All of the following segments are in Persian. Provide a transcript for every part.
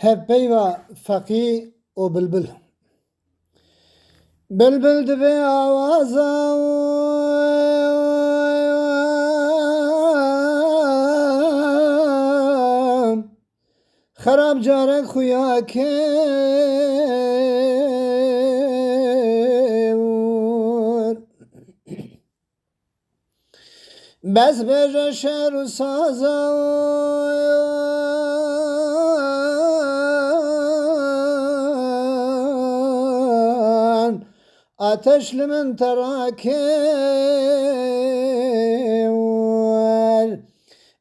هب پیوا فقی و بلبل بلبل دبی آوازم خراب جارك خويا كيور بس بجا شعر و سازان آتش لمن تراكيور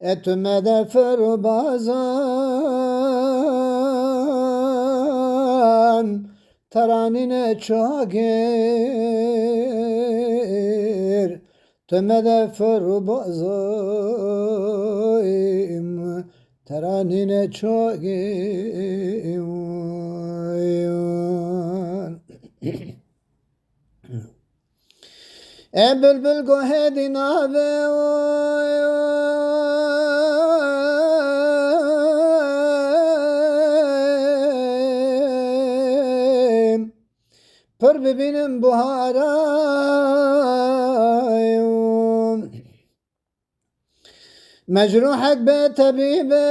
اتمدى فرو بازان ترانينه çagir tümede فرو بازان ترانينه çagir بلبل گوهدی نابه پر ببینم بهارم مجروحك به طبيبه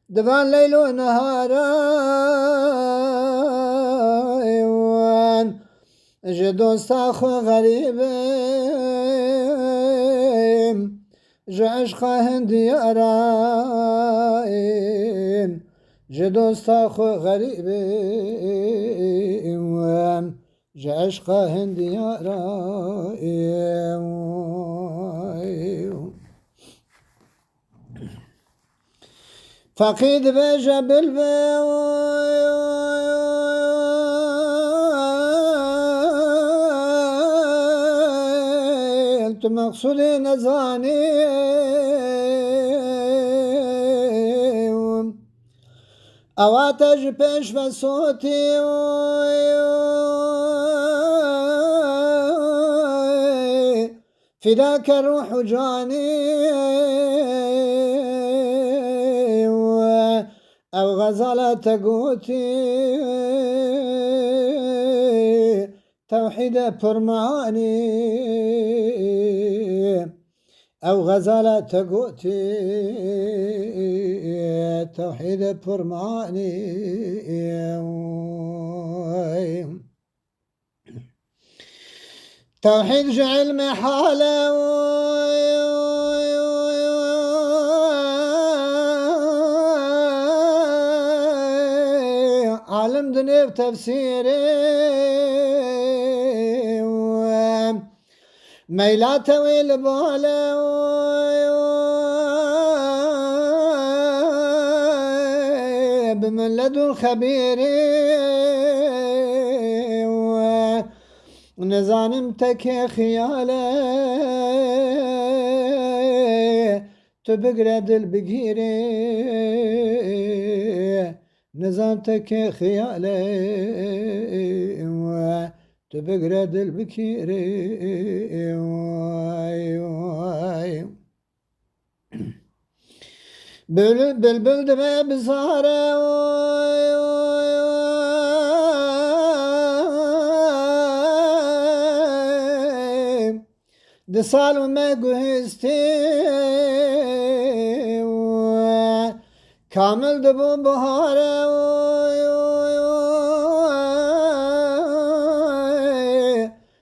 دبان ليل ونهارا جدوست خو غريبم عشق هنديارين جدوست خو غريبم عشق هنديارين فقيد بجا بالبيل مقصودي نزاني اواتج پیش و صوتي فداك الروح جاني أو غزالة قوتي توحيد برمعاني أو غزالة قوتي توحيد برمعاني توحيد جعل محالة عالم دنيا بتفسيري ميلات ويل بالا بمن لدن خبيري نزانم تكي خيالي تبقرا دل بقيري نزانتك خيالي تبقرا دل بكيري بلبل دمي بزارة دسال وما قهستي كامل دبو بهارة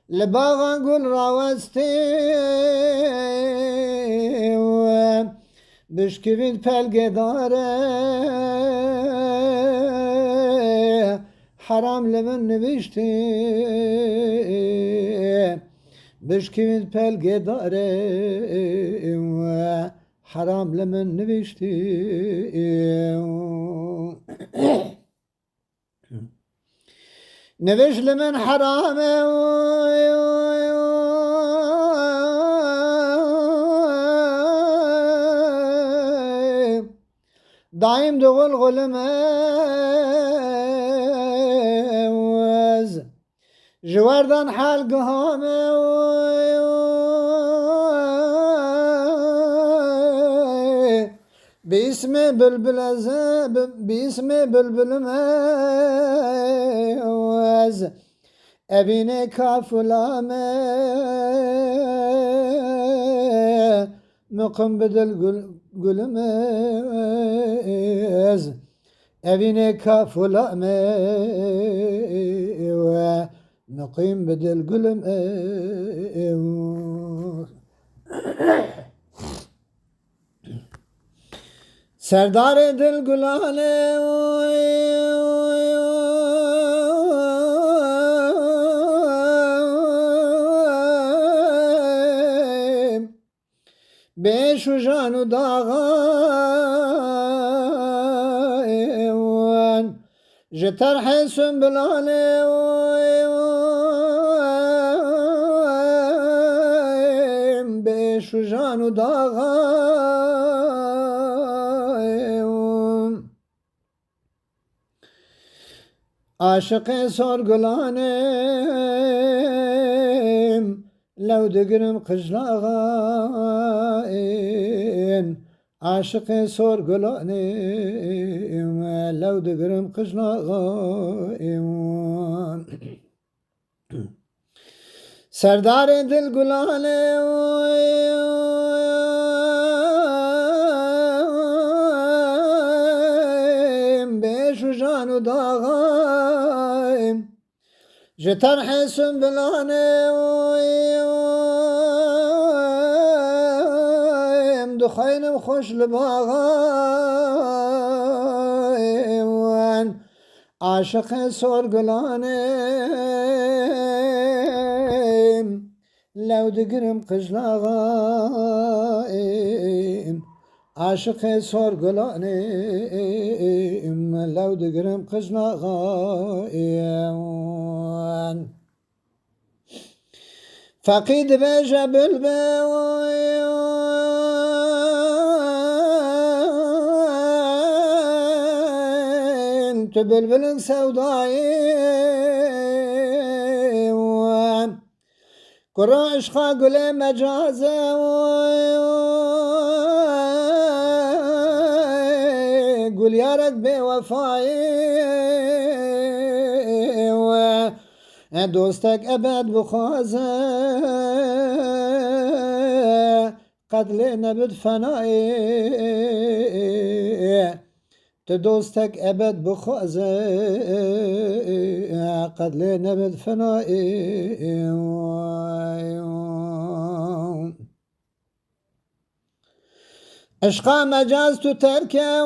لباغا قول راوستي بشكفيد پلگه داره حرام لمن نوشتی بشكفيد پلگه داره حرام لمن نوشتی نوش لمن حرامه دايم دغل غلمز جواردان حال قهامه باسم بلبل باسم بلبل مز أبيني كافلامه مقم بدل قلمز أبيني كافلامه ونقيم بدل قلمز سردار دل گلانه بیش و جان و داغان جتر حسن بلانه بیش و جان و داغان عاشق سرگلانم لو دگرم قجلاغان عاشق سرگلانم لو دگرم قجلاغان سردار دل گلانم بیش و جان و داغان جتر حسن بلانم دخینم خوش لباغان عاشق سرگلانم لو دگرم قجلاغان عاشق سرگلانم لو دگرم قجلاغان فقید بیجه بلبل تو بلبل سودایی کرا عشقا گل مجازه گل یارت بی وفایی دوستک ابد بخوازه قتل نبد فنایی تو دوستك أبد بخوزه قد لي نبذ فنائي عشقا مجاز تركه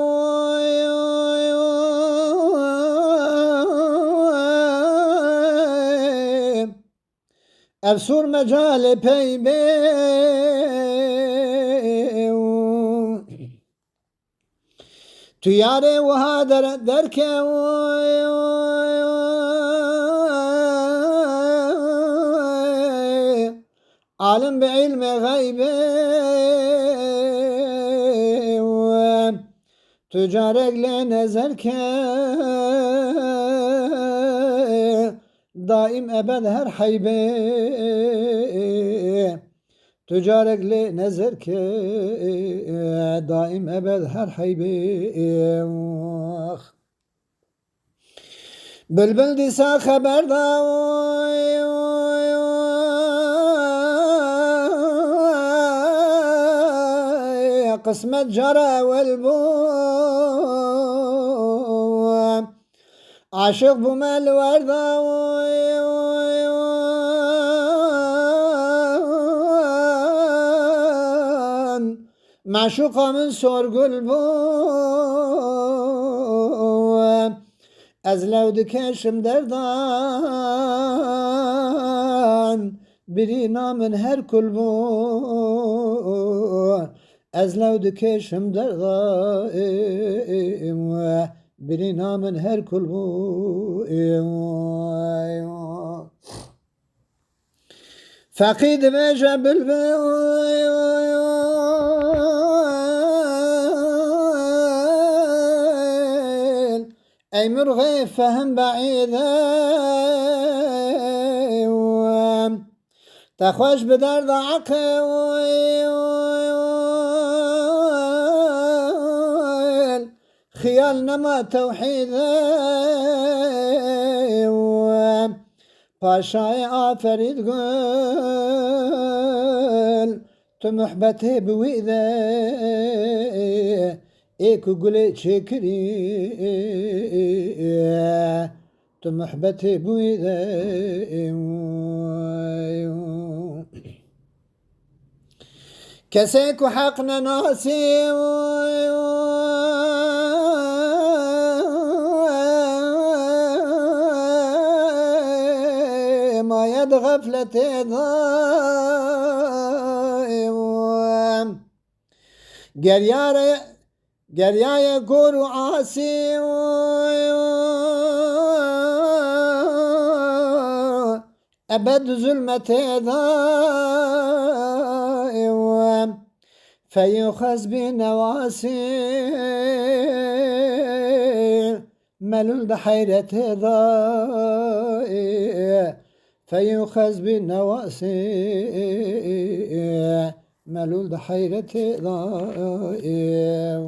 أبصر مجال بيبي تو یاره و ها درکه عالم به علم غیبه تو جارک لی نظر که دائم ابد هر حیبه تجارك لي نزر كي دائم أبد هر حيبي بلبل ديسا خبر دا قسمت جرى والبو عاشق بمال وردا معشوقا من سرگل بو از لو دکشم دردان برینا من هر کل بو از لو دکشم دردان برینا من هر کل بو فقید میجه بلبل أي مرغي فهم بعيدة تخوش بدرد عقل خيال نما توحيد باشای آفرید گل تو محبته بویده ایکو گلی چکری تو محبته بویده کسی که حق نناسی ماید غفلت گریای گور و عاسی ابد ظلمت فيؤخذ بنواسي ملول بحيرة ضائع فيؤخذ بنواسي ملول بحيرة ضائع